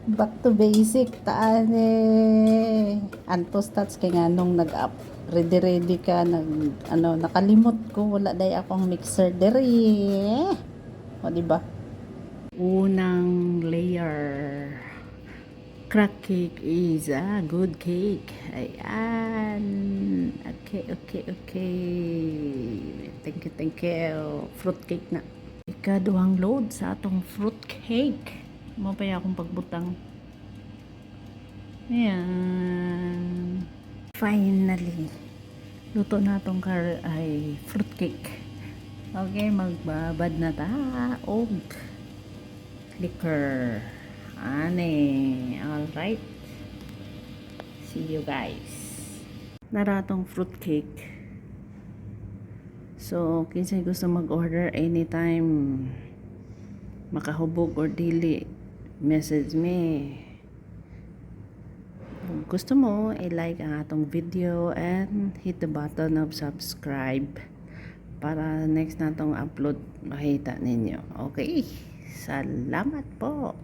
Back to basic taan antos tats kay nganong nag-up ready ka nag nakalimot ko wala day akong mixer diri o di ba unang layer crack cake is a good cake ayan okay thank you fruit cake na ikaduhang load sa atong fruit cake mo pa akong pagbutang. Ayan. Finally. Luto na itong ay fruit cake. Okay, magbabad na ta. Og liquor. Ane. Alright. See you guys. Naratong fruit cake. So, kinsay gusto mag-order anytime makahubog or dili, message me. Kung gusto mo, i-like ang atong video and hit the button of subscribe para next natong upload makita ninyo. Okay, salamat po.